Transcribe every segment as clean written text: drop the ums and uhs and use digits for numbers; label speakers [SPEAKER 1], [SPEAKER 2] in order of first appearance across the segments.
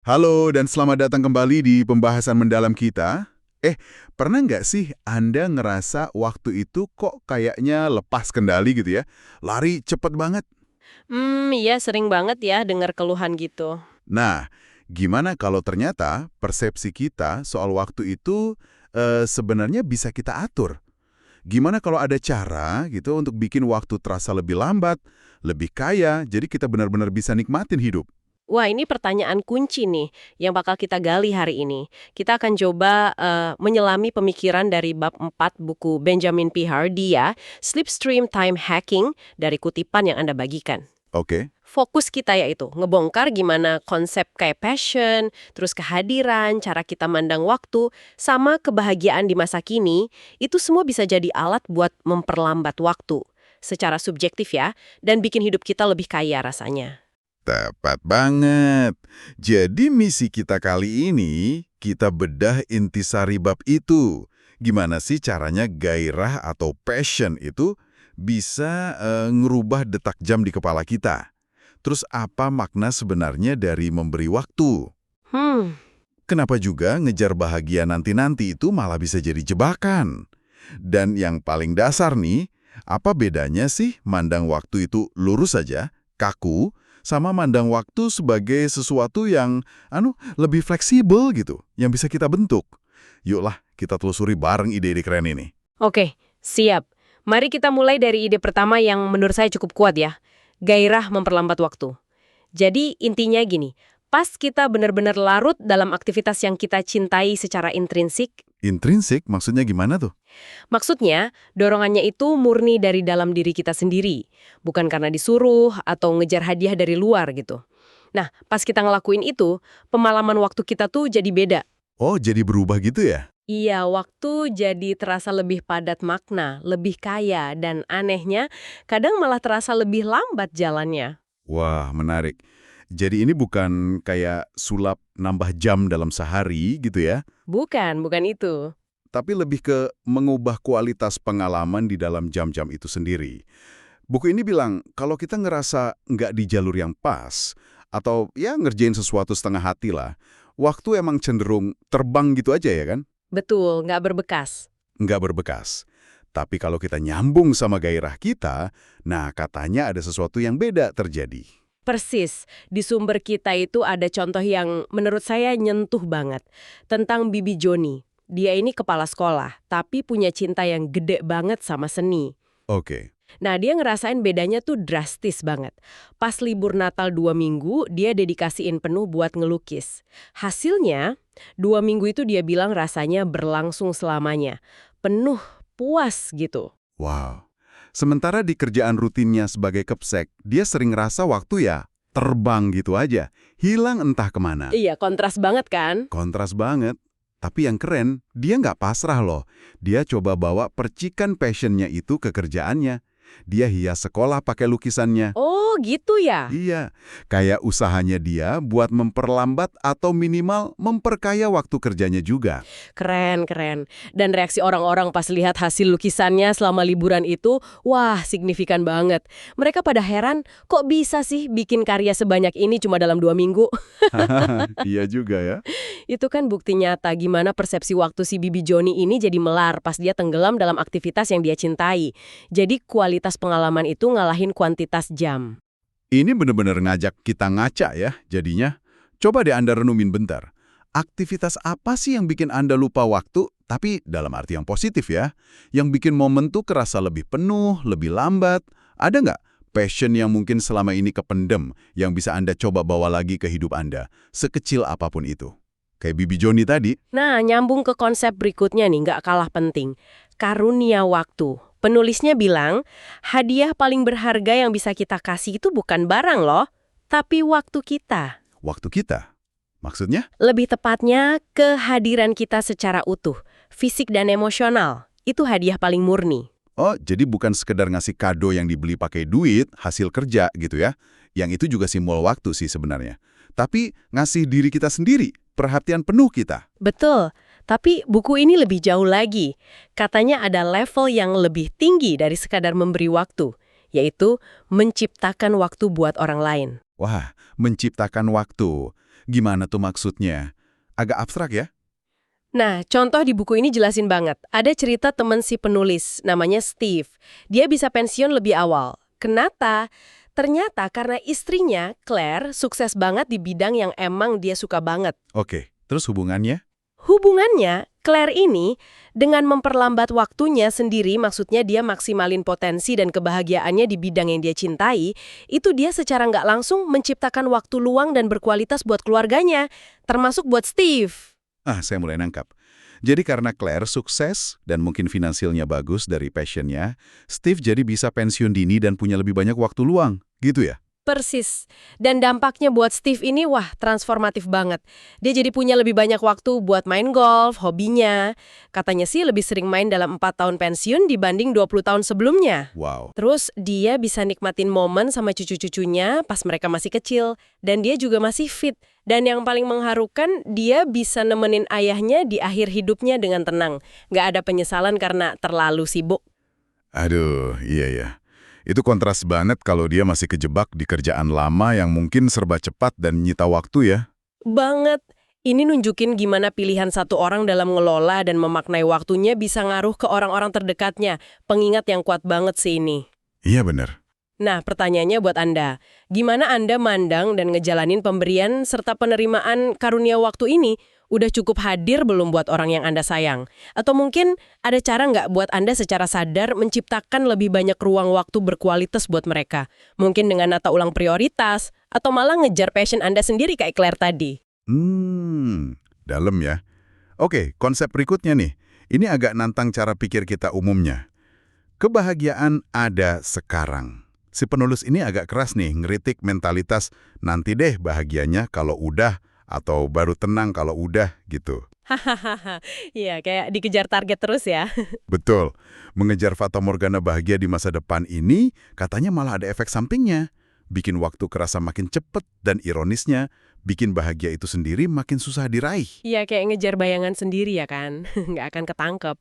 [SPEAKER 1] Halo dan selamat datang kembali di pembahasan mendalam kita. Pernah nggak sih Anda ngerasa waktu itu kok kayaknya lepas kendali gitu ya? Lari cepet banget.
[SPEAKER 2] Iya sering banget ya dengar keluhan gitu.
[SPEAKER 1] Nah, gimana kalau ternyata persepsi kita soal waktu itu sebenarnya bisa kita atur? Gimana kalau ada cara gitu untuk bikin waktu terasa lebih lambat, lebih kaya, jadi kita benar-benar bisa nikmatin hidup?
[SPEAKER 2] Wah, ini pertanyaan kunci nih yang bakal kita gali hari ini. Kita akan coba menyelami pemikiran dari bab 4 buku Benjamin P. Hardy ya, Slipstream Time Hacking dari kutipan yang Anda bagikan.
[SPEAKER 1] Oke.
[SPEAKER 2] Fokus kita yaitu ngebongkar gimana konsep kayak passion, terus kehadiran, cara kita mandang waktu, sama kebahagiaan di masa kini, itu semua bisa jadi alat buat memperlambat waktu. Secara subjektif ya, dan bikin hidup kita lebih kaya rasanya.
[SPEAKER 1] Tepat banget. Jadi misi kita kali ini, kita bedah intisari bab itu. Gimana sih caranya gairah atau passion itu bisa ngerubah detak jam di kepala kita? Terus apa makna sebenarnya dari memberi waktu?
[SPEAKER 2] Hmm,
[SPEAKER 1] Kenapa juga ngejar bahagia nanti-nanti itu malah bisa jadi jebakan? Dan yang paling dasar nih, apa bedanya sih mandang waktu itu lurus saja, kaku, sama mandang waktu sebagai sesuatu yang lebih fleksibel gitu, yang bisa kita bentuk? Yuklah, kita telusuri bareng ide-ide keren ini.
[SPEAKER 2] oke, siap. Mari kita mulai dari ide pertama yang menurut saya cukup kuat ya. Gairah memperlambat waktu. Jadi intinya gini, pas kita benar-benar larut dalam aktivitas yang kita cintai secara intrinsik,
[SPEAKER 1] Intrinsik maksudnya gimana tuh?
[SPEAKER 2] maksudnya dorongannya itu murni dari dalam diri kita sendiri, bukan karena disuruh atau ngejar hadiah dari luar gitu. Nah, pas kita ngelakuin itu, pemalaman waktu kita tuh jadi beda.
[SPEAKER 1] Oh, jadi berubah gitu ya?
[SPEAKER 2] Iya, waktu jadi terasa lebih padat makna, lebih kaya, dan anehnya kadang malah terasa lebih lambat jalannya.
[SPEAKER 1] Wah, menarik. Jadi ini bukan kayak sulap nambah jam dalam sehari gitu ya?
[SPEAKER 2] Bukan itu.
[SPEAKER 1] Tapi lebih ke mengubah kualitas pengalaman di dalam jam-jam itu sendiri. Buku ini bilang, kalau kita ngerasa nggak di jalur yang pas, atau ya ngerjain sesuatu setengah hati lah, waktu emang cenderung terbang gitu aja ya kan?
[SPEAKER 2] Betul, nggak berbekas.
[SPEAKER 1] Nggak berbekas. Tapi kalau kita nyambung sama gairah kita, nah katanya ada sesuatu yang beda terjadi.
[SPEAKER 2] Persis, di sumber kita itu ada contoh yang menurut saya nyentuh banget. Tentang Bibi Joni. Dia ini kepala sekolah, tapi punya cinta yang gede banget sama seni.
[SPEAKER 1] Oke.
[SPEAKER 2] Nah, dia ngerasain bedanya tuh drastis banget. Pas libur Natal 2 minggu, dia dedikasiin penuh buat ngelukis. Hasilnya, 2 minggu itu dia bilang rasanya berlangsung selamanya. Penuh, puas gitu.
[SPEAKER 1] Wow. Sementara di kerjaan rutinnya sebagai kepsek, dia sering rasa waktu ya terbang gitu aja, hilang entah kemana.
[SPEAKER 2] Iya, kontras banget kan?
[SPEAKER 1] Kontras banget. Tapi yang keren, dia nggak pasrah loh. Dia coba bawa percikan passionnya itu ke kerjaannya. Dia hias sekolah pakai lukisannya.
[SPEAKER 2] Oh, gitu ya?
[SPEAKER 1] Iya, kayak usahanya dia buat memperlambat atau minimal memperkaya waktu kerjanya juga.
[SPEAKER 2] Keren, keren. Dan reaksi orang-orang pas lihat hasil lukisannya selama liburan itu, wah signifikan banget. Mereka pada heran, kok bisa sih bikin karya sebanyak ini cuma dalam 2 minggu?
[SPEAKER 1] Iya juga ya.
[SPEAKER 2] Itu kan bukti nyata gimana persepsi waktu si Bibi Joni ini jadi melar pas dia tenggelam dalam aktivitas yang dia cintai. Jadi kualitas pengalaman itu ngalahin kuantitas jam.
[SPEAKER 1] Ini bener-bener ngajak kita ngaca ya jadinya. Coba deh Anda renumin bentar. Aktivitas apa sih yang bikin Anda lupa waktu, tapi dalam arti yang positif ya? Yang bikin momen tuh kerasa lebih penuh, lebih lambat. Ada nggak passion yang mungkin selama ini kependem, yang bisa Anda coba bawa lagi ke hidup Anda, sekecil apapun itu? Kayak Bibi Joni tadi.
[SPEAKER 2] Nah, nyambung ke konsep berikutnya nih, nggak kalah penting. Karunia waktu. Penulisnya bilang, hadiah paling berharga yang bisa kita kasih itu bukan barang loh, tapi waktu kita.
[SPEAKER 1] Waktu kita. Maksudnya?
[SPEAKER 2] Lebih tepatnya, kehadiran kita secara utuh, fisik dan emosional. Itu hadiah paling murni.
[SPEAKER 1] Oh, jadi bukan sekedar ngasih kado yang dibeli pakai duit, hasil kerja gitu ya. Yang itu juga simbol waktu sih sebenarnya. Tapi ngasih diri kita sendiri, perhatian penuh kita.
[SPEAKER 2] Betul, tapi buku ini lebih jauh lagi. Katanya ada level yang lebih tinggi dari sekadar memberi waktu, yaitu menciptakan waktu buat orang lain.
[SPEAKER 1] Wah, menciptakan waktu. Gimana tuh maksudnya? Agak abstrak ya?
[SPEAKER 2] Nah, contoh di buku ini jelasin banget. Ada cerita teman si penulis, namanya Steve. Dia bisa pensiun lebih awal. Kenapa? Ternyata karena istrinya, Claire, sukses banget di bidang yang emang dia suka banget.
[SPEAKER 1] Oke, terus hubungannya?
[SPEAKER 2] Hubungannya, Claire ini, dengan memperlambat waktunya sendiri, maksudnya dia maksimalin potensi dan kebahagiaannya di bidang yang dia cintai, itu dia secara nggak langsung menciptakan waktu luang dan berkualitas buat keluarganya, termasuk buat Steve.
[SPEAKER 1] Saya mulai nangkap. Jadi karena Claire sukses dan mungkin finansialnya bagus dari passionnya, Steve jadi bisa pensiun dini dan punya lebih banyak waktu luang, gitu ya?
[SPEAKER 2] Persis. Dan dampaknya buat Steve ini, wah, transformatif banget. Dia jadi punya lebih banyak waktu buat main golf, hobinya. Katanya sih lebih sering main dalam 4 tahun pensiun dibanding 20 tahun sebelumnya.
[SPEAKER 1] Wow.
[SPEAKER 2] Terus dia bisa nikmatin momen sama cucu-cucunya pas mereka masih kecil. Dan dia juga masih fit. Dan yang paling mengharukan, dia bisa nemenin ayahnya di akhir hidupnya dengan tenang. Nggak ada penyesalan karena terlalu sibuk.
[SPEAKER 1] Aduh, iya ya. Itu kontras banget kalau dia masih kejebak di kerjaan lama yang mungkin serba cepat dan nyita waktu ya.
[SPEAKER 2] Banget. Ini nunjukin gimana pilihan satu orang dalam ngelola dan memaknai waktunya bisa ngaruh ke orang-orang terdekatnya. Pengingat yang kuat banget sih ini.
[SPEAKER 1] Iya bener.
[SPEAKER 2] Nah, pertanyaannya buat Anda. Gimana Anda mandang dan ngejalanin pemberian serta penerimaan karunia waktu ini? Udah cukup hadir belum buat orang yang Anda sayang? Atau mungkin ada cara nggak buat Anda secara sadar menciptakan lebih banyak ruang waktu berkualitas buat mereka? Mungkin dengan nata ulang prioritas, atau malah ngejar passion Anda sendiri kayak Claire tadi.
[SPEAKER 1] Dalam ya. Oke, konsep berikutnya nih. Ini agak nantang cara pikir kita umumnya. Kebahagiaan ada sekarang. Si penulis ini agak keras nih, ngeritik mentalitas nanti deh bahagianya kalau udah, atau baru tenang kalau udah, gitu.
[SPEAKER 2] Hahaha, iya kayak dikejar target terus ya.
[SPEAKER 1] Betul. Mengejar fata morgana bahagia di masa depan ini, katanya malah ada efek sampingnya. Bikin waktu kerasa makin cepet, dan ironisnya, bikin bahagia itu sendiri makin susah diraih.
[SPEAKER 2] Iya, kayak ngejar bayangan sendiri ya kan, nggak akan ketangkep.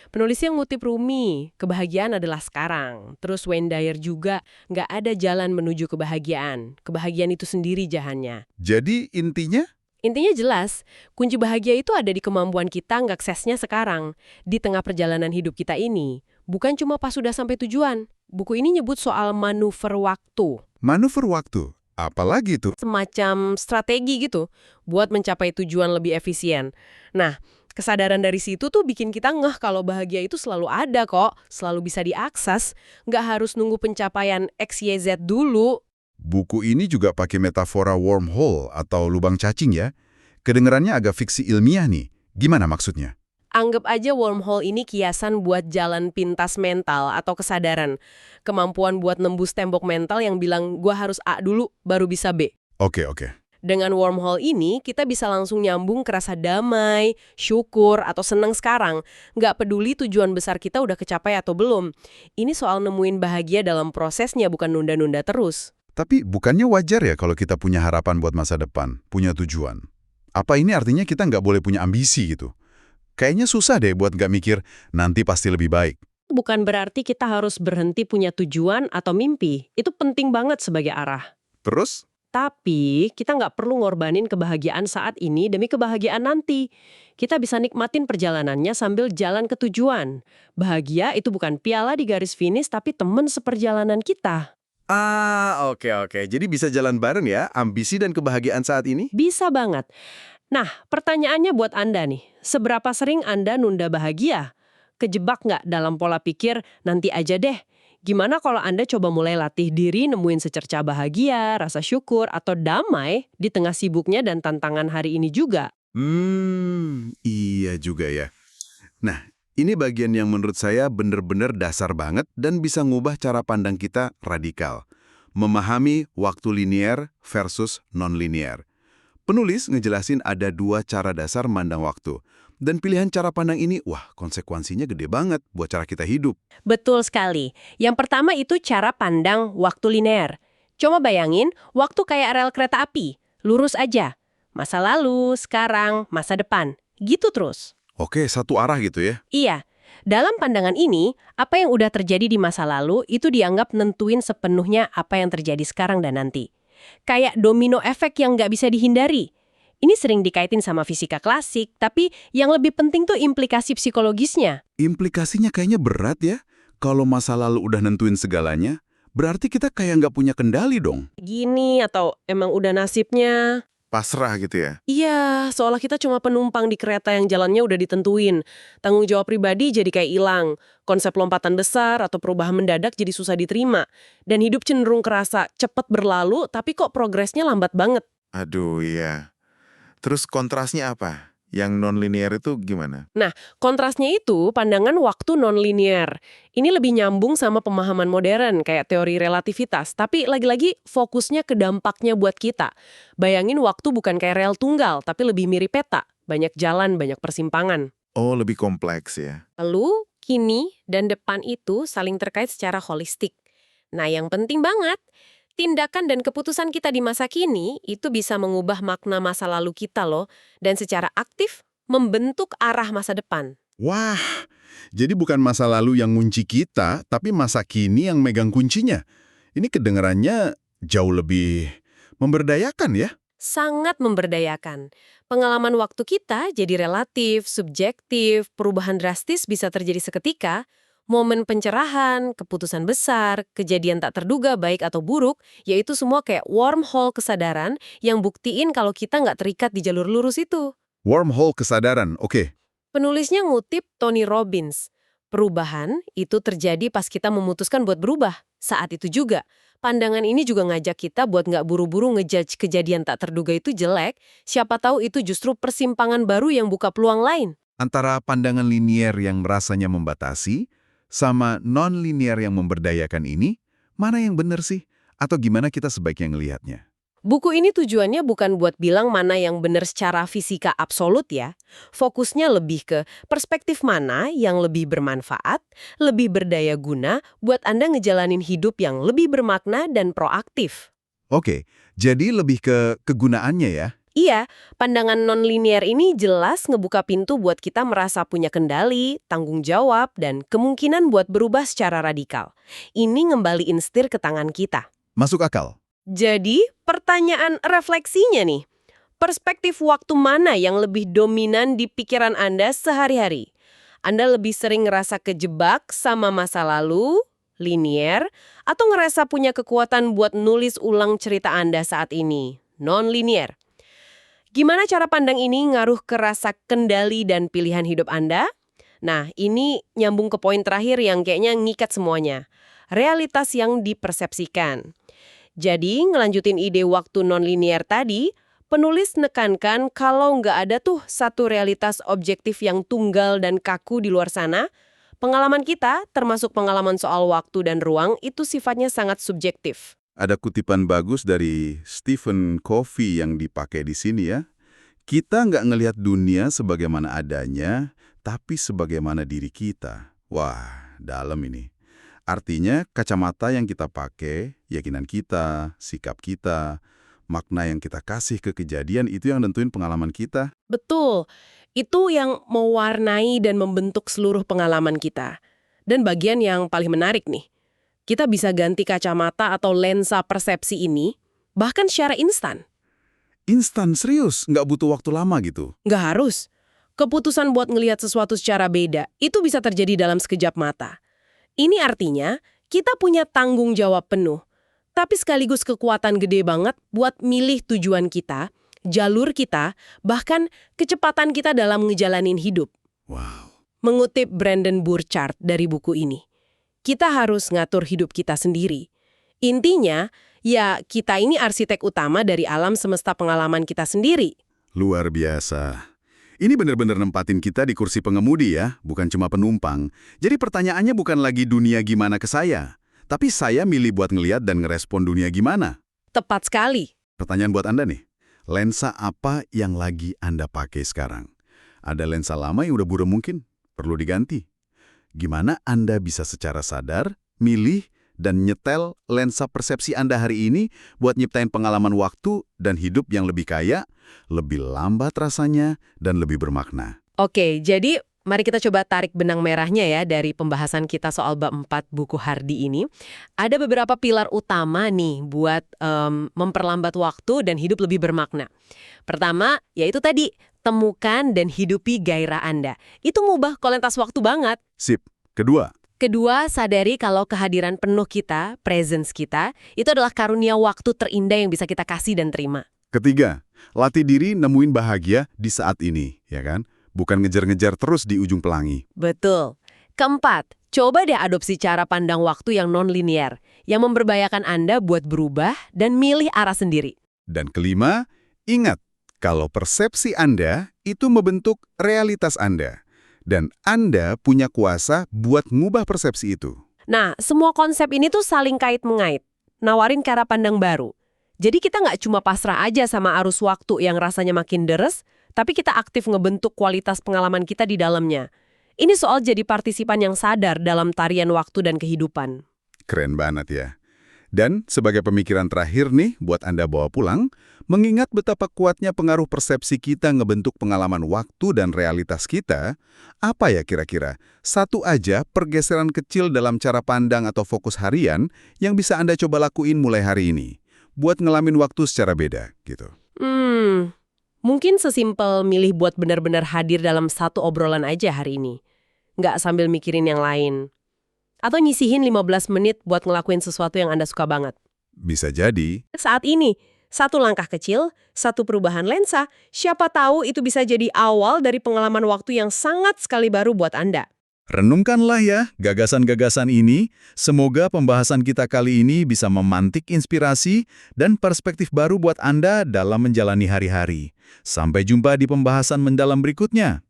[SPEAKER 2] Penulisnya ngutip Rumi, kebahagiaan adalah sekarang. Terus Wayne Dyer juga, nggak ada jalan menuju kebahagiaan. Kebahagiaan itu sendiri jahannya.
[SPEAKER 1] Jadi intinya?
[SPEAKER 2] Intinya jelas, kunci bahagia itu ada di kemampuan kita ngaksesnya sekarang, di tengah perjalanan hidup kita ini. Bukan cuma pas sudah sampai tujuan. Buku ini nyebut soal manuver waktu.
[SPEAKER 1] Manuver waktu? Apalagi itu?
[SPEAKER 2] Semacam strategi gitu, buat mencapai tujuan lebih efisien. Nah, kesadaran dari situ tuh bikin kita ngeh kalau bahagia itu selalu ada kok, selalu bisa diakses, nggak harus nunggu pencapaian X, Y, Z dulu.
[SPEAKER 1] Buku ini juga pakai metafora wormhole atau lubang cacing ya. Kedengerannya agak fiksi ilmiah nih. Gimana maksudnya?
[SPEAKER 2] Anggap aja wormhole ini kiasan buat jalan pintas mental atau kesadaran. Kemampuan buat nembus tembok mental yang bilang gua harus A dulu baru bisa B.
[SPEAKER 1] Oke.
[SPEAKER 2] Dengan wormhole ini, kita bisa langsung nyambung ke rasa damai, syukur, atau seneng sekarang. Nggak peduli tujuan besar kita udah kecapai atau belum. Ini soal nemuin bahagia dalam prosesnya, bukan nunda-nunda terus.
[SPEAKER 1] Tapi bukannya wajar ya kalau kita punya harapan buat masa depan, punya tujuan? Apa ini artinya kita nggak boleh punya ambisi gitu? Kayaknya susah deh buat nggak mikir, nanti pasti lebih baik.
[SPEAKER 2] Bukan berarti kita harus berhenti punya tujuan atau mimpi. Itu penting banget sebagai arah.
[SPEAKER 1] Terus?
[SPEAKER 2] Tapi kita nggak perlu ngorbanin kebahagiaan saat ini demi kebahagiaan nanti. Kita bisa nikmatin perjalanannya sambil jalan ke tujuan. Bahagia itu bukan piala di garis finish, tapi teman seperjalanan kita.
[SPEAKER 3] Oke. Jadi bisa jalan bareng ya, ambisi dan kebahagiaan saat ini?
[SPEAKER 2] Bisa banget. Nah, pertanyaannya buat Anda nih. Seberapa sering Anda nunda bahagia? Kejebak nggak dalam pola pikir, nanti aja deh? Gimana kalau Anda coba mulai latih diri nemuin secerca bahagia, rasa syukur, atau damai di tengah sibuknya dan tantangan hari ini juga?
[SPEAKER 1] Iya juga ya. Nah, ini bagian yang menurut saya bener-bener dasar banget dan bisa ngubah cara pandang kita radikal. Memahami waktu linear versus non-linear. Penulis ngejelasin ada 2 cara dasar mandang waktu. Dan pilihan cara pandang ini, konsekuensinya gede banget buat cara kita hidup.
[SPEAKER 2] Betul sekali. Yang pertama itu cara pandang waktu linear. Coba bayangin, waktu kayak rel kereta api. Lurus aja. Masa lalu, sekarang, masa depan. Gitu terus.
[SPEAKER 1] Oke, satu arah gitu ya.
[SPEAKER 2] Iya. Dalam pandangan ini, apa yang udah terjadi di masa lalu itu dianggap nentuin sepenuhnya apa yang terjadi sekarang dan nanti. Kayak domino efek yang nggak bisa dihindari. Ini sering dikaitin sama fisika klasik, tapi yang lebih penting tuh implikasi psikologisnya.
[SPEAKER 1] Implikasinya kayaknya berat ya. Kalau masa lalu udah nentuin segalanya, berarti kita kayak nggak punya kendali dong.
[SPEAKER 2] Gini atau emang udah nasibnya?
[SPEAKER 3] Pasrah gitu ya.
[SPEAKER 2] Iya, seolah kita cuma penumpang di kereta yang jalannya udah ditentuin. Tanggung jawab pribadi jadi kayak hilang. Konsep lompatan besar atau perubahan mendadak jadi susah diterima. Dan hidup cenderung kerasa cepat berlalu, tapi kok progresnya lambat banget.
[SPEAKER 3] Aduh, iya. Terus kontrasnya apa? Yang non-linear itu gimana?
[SPEAKER 2] Kontrasnya itu pandangan waktu non-linear. Ini lebih nyambung sama pemahaman modern kayak teori relativitas, tapi lagi-lagi fokusnya ke dampaknya buat kita. Bayangin waktu bukan kayak rel tunggal, tapi lebih mirip peta. Banyak jalan, banyak persimpangan.
[SPEAKER 3] Oh, lebih kompleks ya.
[SPEAKER 2] Lalu, kini dan depan itu saling terkait secara holistik. Nah, yang penting banget, tindakan dan keputusan kita di masa kini itu bisa mengubah makna masa lalu kita loh, dan secara aktif membentuk arah masa depan.
[SPEAKER 1] Wah, jadi bukan masa lalu yang ngunci kita, tapi masa kini yang megang kuncinya. Ini kedengarannya jauh lebih memberdayakan ya.
[SPEAKER 2] Sangat memberdayakan. Pengalaman waktu kita jadi relatif, subjektif, perubahan drastis bisa terjadi seketika. Momen pencerahan, keputusan besar, kejadian tak terduga baik atau buruk, yaitu semua kayak wormhole kesadaran yang buktiin kalau kita nggak terikat di jalur lurus itu.
[SPEAKER 1] Wormhole kesadaran, oke.
[SPEAKER 2] Penulisnya ngutip Tony Robbins. Perubahan itu terjadi pas kita memutuskan buat berubah. Saat itu juga, pandangan ini juga ngajak kita buat nggak buru-buru ngejudge kejadian tak terduga itu jelek, siapa tahu itu justru persimpangan baru yang buka peluang lain.
[SPEAKER 1] Antara pandangan linier yang rasanya membatasi, sama non-linier yang memberdayakan ini, mana yang benar sih? Atau gimana kita sebaiknya ngelihatnya?
[SPEAKER 2] Buku ini tujuannya bukan buat bilang mana yang benar secara fisika absolut ya. Fokusnya lebih ke perspektif mana yang lebih bermanfaat, lebih berdaya guna buat Anda ngejalanin hidup yang lebih bermakna dan proaktif.
[SPEAKER 1] Oke, jadi lebih ke kegunaannya ya?
[SPEAKER 2] Iya, pandangan non-linear ini jelas ngebuka pintu buat kita merasa punya kendali, tanggung jawab, dan kemungkinan buat berubah secara radikal. Ini ngembaliin setir ke tangan kita.
[SPEAKER 1] Masuk akal.
[SPEAKER 2] Jadi, pertanyaan refleksinya nih, perspektif waktu mana yang lebih dominan di pikiran Anda sehari-hari? Anda lebih sering ngerasa kejebak sama masa lalu, linier, atau ngerasa punya kekuatan buat nulis ulang cerita Anda saat ini, non-linear? Gimana cara pandang ini ngaruh ke rasa kendali dan pilihan hidup Anda? Nah, ini nyambung ke poin terakhir yang kayaknya ngikat semuanya. Realitas yang dipersepsikan. Jadi, ngelanjutin ide waktu non-linear tadi, penulis nekankan kalau nggak ada tuh satu realitas objektif yang tunggal dan kaku di luar sana, pengalaman kita, termasuk pengalaman soal waktu dan ruang, itu sifatnya sangat subjektif.
[SPEAKER 1] Ada kutipan bagus dari Stephen Covey yang dipakai di sini ya. Kita nggak ngelihat dunia sebagaimana adanya, tapi sebagaimana diri kita. Wah, dalam ini. Artinya, kacamata yang kita pakai, keyakinan kita, sikap kita, makna yang kita kasih ke kejadian itu yang nentuin pengalaman kita.
[SPEAKER 2] Betul, itu yang mewarnai dan membentuk seluruh pengalaman kita. Dan bagian yang paling menarik nih, kita bisa ganti kacamata atau lensa persepsi ini, bahkan secara instan.
[SPEAKER 1] Instan, serius, nggak butuh waktu lama gitu.
[SPEAKER 2] Nggak harus. Keputusan buat ngelihat sesuatu secara beda, itu bisa terjadi dalam sekejap mata. Ini artinya, kita punya tanggung jawab penuh, tapi sekaligus kekuatan gede banget buat milih tujuan kita, jalur kita, bahkan kecepatan kita dalam ngejalanin hidup.
[SPEAKER 1] Wow.
[SPEAKER 2] Mengutip Brandon Burchard dari buku ini, kita harus ngatur hidup kita sendiri. Intinya, ya kita ini arsitek utama dari alam semesta pengalaman kita sendiri.
[SPEAKER 1] Luar biasa. Ini benar-benar nempatin kita di kursi pengemudi ya, bukan cuma penumpang. Jadi pertanyaannya bukan lagi dunia gimana ke saya, tapi saya milih buat ngeliat dan ngerespon dunia gimana.
[SPEAKER 2] Tepat sekali.
[SPEAKER 1] Pertanyaan buat Anda nih, lensa apa yang lagi Anda pakai sekarang? Ada lensa lama yang udah buram mungkin, perlu diganti. Gimana Anda bisa secara sadar, milih, dan nyetel lensa persepsi Anda hari ini buat nyiptain pengalaman waktu dan hidup yang lebih kaya, lebih lambat rasanya, dan lebih bermakna.
[SPEAKER 2] Oke, jadi Mari kita coba tarik benang merahnya ya dari pembahasan kita soal bab 4 buku Hardy ini. Ada beberapa pilar utama nih buat memperlambat waktu dan hidup lebih bermakna. Pertama, yaitu tadi, temukan dan hidupi gairah Anda. Itu ngubah kualitas waktu banget.
[SPEAKER 1] Sip. Kedua,
[SPEAKER 2] Kedua, sadari kalau kehadiran penuh kita, presence kita, itu adalah karunia waktu terindah yang bisa kita kasih dan terima.
[SPEAKER 1] ketiga, latih diri nemuin bahagia di saat ini, ya kan? Bukan ngejar-ngejar terus di ujung pelangi.
[SPEAKER 2] Betul. Keempat, coba deh adopsi cara pandang waktu yang non-linear, yang memberbayakan Anda buat berubah dan milih arah sendiri.
[SPEAKER 1] Dan kelima, ingat kalau persepsi Anda itu membentuk realitas Anda. Dan Anda punya kuasa buat ngubah persepsi itu.
[SPEAKER 2] Nah, semua konsep ini tuh saling kait-mengait, nawarin cara pandang baru. Jadi kita nggak cuma pasrah aja sama arus waktu yang rasanya makin deres, tapi kita aktif ngebentuk kualitas pengalaman kita di dalamnya. Ini soal jadi partisipan yang sadar dalam tarian waktu dan kehidupan.
[SPEAKER 1] Keren banget ya. Dan sebagai pemikiran terakhir nih buat Anda bawa pulang, mengingat betapa kuatnya pengaruh persepsi kita ngebentuk pengalaman waktu dan realitas kita, apa ya kira-kira satu aja pergeseran kecil dalam cara pandang atau fokus harian yang bisa Anda coba lakuin mulai hari ini, buat ngelamin waktu secara beda gitu.
[SPEAKER 2] Mungkin sesimpel milih buat benar-benar hadir dalam satu obrolan aja hari ini. Nggak sambil mikirin yang lain. Atau nyisihin 15 menit buat ngelakuin sesuatu yang Anda suka banget.
[SPEAKER 1] Bisa jadi.
[SPEAKER 2] Saat ini, satu langkah kecil, satu perubahan lensa, siapa tahu itu bisa jadi awal dari pengalaman waktu yang sangat sekali baru buat Anda.
[SPEAKER 1] Renungkanlah ya gagasan-gagasan ini. Semoga pembahasan kita kali ini bisa memantik inspirasi dan perspektif baru buat Anda dalam menjalani hari-hari. Sampai jumpa di pembahasan mendalam berikutnya.